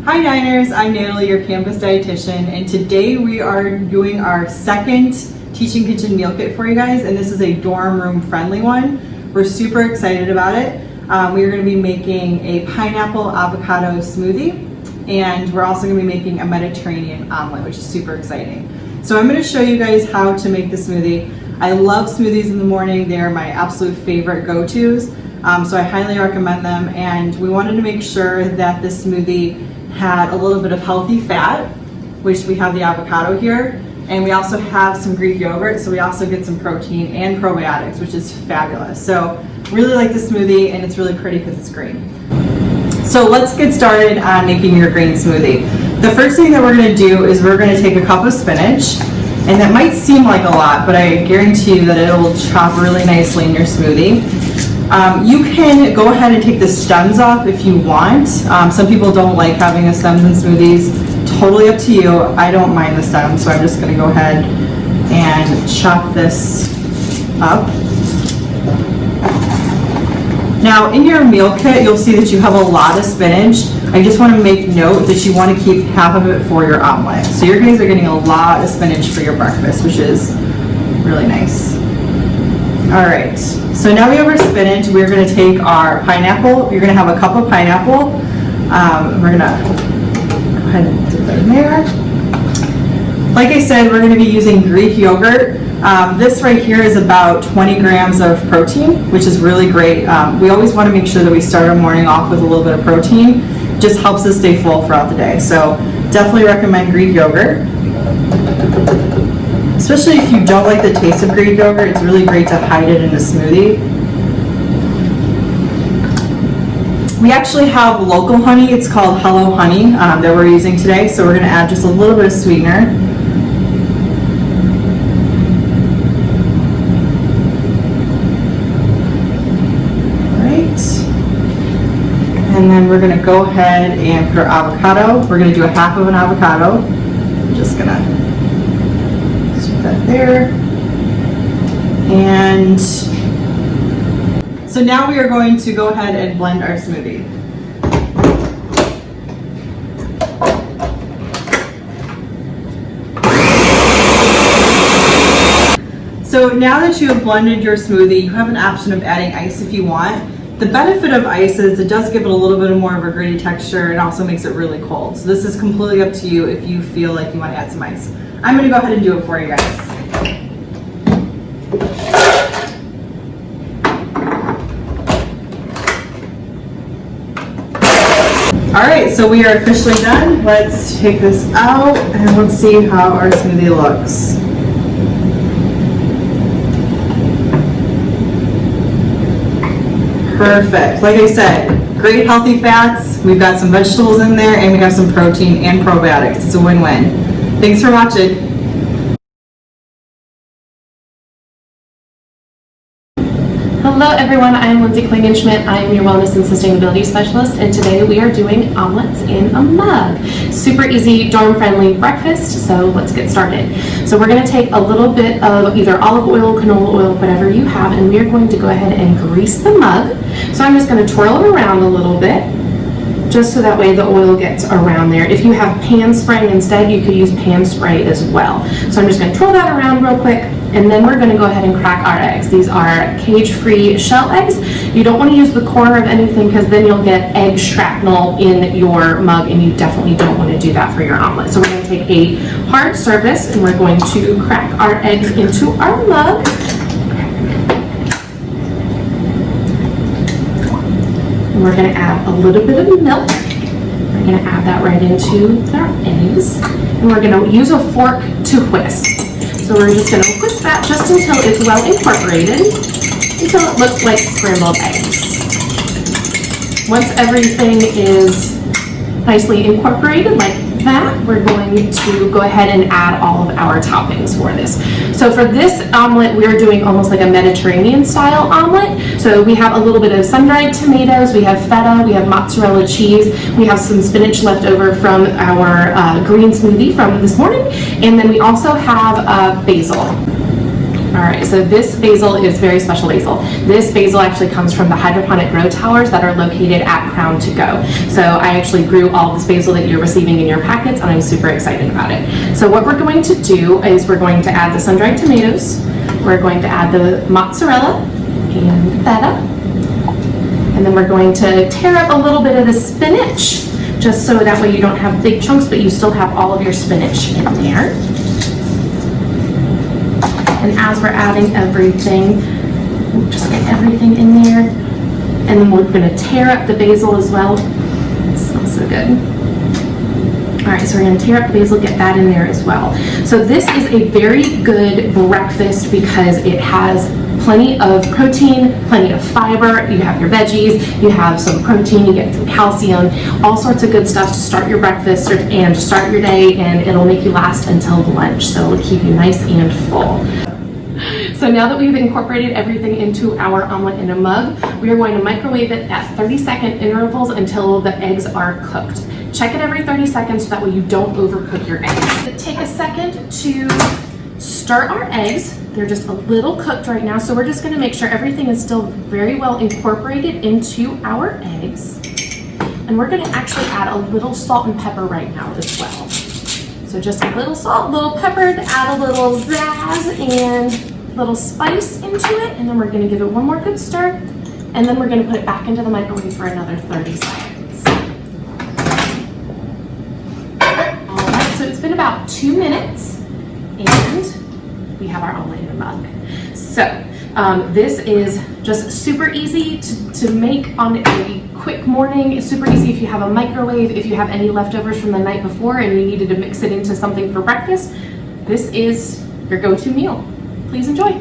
Hi Diners, I'm Natalie, your campus dietitian, and today we are doing our second Teaching Kitchen meal kit for you guys, and this is a dorm room friendly one. We're super excited about it. We are going to be making a pineapple avocado smoothie, and we're also going to be making a Mediterranean omelette, which is super exciting. So I'm going to show you guys how to make the smoothie. I love smoothies in the morning. They're my absolute favorite go-tos, so I highly recommend them, and we wanted to make sure that this smoothie had a little bit of healthy fat, which we have the avocado here, and we also have some Greek yogurt, so we also get some protein and probiotics, which is fabulous. So really like the smoothie, and it's really pretty because it's green. So let's get started on making your green smoothie. The first thing that we're going to do is we're going to take a cup of spinach, and that might seem like a lot, but I guarantee you that it will chop really nicely in your smoothie. You can go ahead and take the stems off if you want. Some people don't like having the stems in smoothies. Totally up to you. I don't mind the stems, so I'm just going to go ahead and chop this up. Now, in your meal kit, you'll see that you have a lot of spinach. I just want to make note that you want to keep half of it for your omelet. So you guys are getting a lot of spinach for your breakfast, which is really nice. All right, so now we have our spinach. We're going to take our pineapple. You're going to have a cup of pineapple. We're going to go ahead and dip that in there. Like I said, we're going to be using Greek yogurt. This right here is about 20 grams of protein, which is really great. We always want to make sure that we start our morning off with a little bit of protein. It just helps us stay full throughout the day. So definitely recommend Greek yogurt. Especially if you don't like the taste of Greek yogurt, it's really great to hide it in a smoothie. We actually have local honey. It's called Hello Honey that we're using today. So we're going to add just a little bit of sweetener. And then we're going to go ahead and put our avocado. We're going to do a half of an avocado. I'm just going to stick that there. And so now we are going to go ahead and blend our smoothie. So now that you have blended your smoothie, you have an option of adding ice if you want. The benefit of ice is it does give it a little bit more of a gritty texture and also makes it really cold. So this is completely up to you if you feel like you want to add some ice. I'm going to go ahead and do it for you guys. Alright, so we are officially done. Let's take this out and let's see how our smoothie looks. Perfect. Like I said, great healthy fats. We've got some vegetables in there, and we have some protein and probiotics. It's a win-win. Thanks for watching. Hello everyone, I am Lindsay Schmidt. I am your Wellness and Sustainability Specialist, and today we are doing omelets in a mug. Super easy, dorm-friendly breakfast, so let's get started. So we're going to take a little bit of either olive oil, canola oil, whatever you have, and we are going to go ahead and grease the mug. So I'm just going to twirl it around a little bit, just so that way the oil gets around there. If you have pan spray instead, you could use pan spray as well. So I'm just going to twirl that around real quick, and then we're going to go ahead and crack our eggs. These are cage-free shell eggs. You don't want to use the core of anything because then you'll get egg shrapnel in your mug, and you definitely don't want to do that for your omelet. So we're going to take a hard surface, and we're going to crack our eggs into our mug. And we're going to add a little bit of milk. We're going to add that right into our eggs. And we're going to use a fork to whisk. So we're just going to whisk that just until it's well incorporated, until it looks like scrambled eggs. Once everything is nicely incorporated like that, we're going to go ahead and add all of our toppings for this. So for this omelet, we're doing almost like a Mediterranean style omelet. So we have a little bit of sun-dried tomatoes, we have feta, we have mozzarella cheese, we have some spinach left over from our green smoothie from this morning, and then we also have basil. All right, so this basil is very special basil. This basil actually comes from the hydroponic grow towers that are located at Crown to Go. So I actually grew all this basil that you're receiving in your packets, and I'm super excited about it. So what we're going to do is we're going to add the sun-dried tomatoes, we're going to add the mozzarella and feta, and then we're going to tear up a little bit of the spinach, just so that way you don't have big chunks, but you still have all of your spinach in there. And as we're adding everything, we'll just get everything in there. And then we're gonna tear up the basil as well. It smells so good. All right, so we're gonna tear up the basil, get that in there as well. So this is a very good breakfast because it has plenty of protein, plenty of fiber, you have your veggies, you have some protein, you get some calcium, all sorts of good stuff to start your breakfast and to start your day, and it'll make you last until lunch, so it'll keep you nice and full. So now that we've incorporated everything into our omelet in a mug, we are going to microwave it at 30-second intervals until the eggs are cooked. Check it every 30 seconds so that way you don't overcook your eggs. Take a second to stir our eggs. They're just a little cooked right now, so we're just going to make sure everything is still very well incorporated into our eggs. And we're going to actually add a little salt and pepper right now as well. So just a little salt, a little pepper to add a little zazz and a little spice into it, and then we're going to give it one more good stir, and then we're going to put it back into the microwave for another 30 seconds. All right, so it's been about 2 minutes, and we have our omelet in a mug. So this is just super easy to make on a quick morning. It's super easy if you have a microwave, if you have any leftovers from the night before and you needed to mix it into something for breakfast. This is your go-to meal. Please enjoy.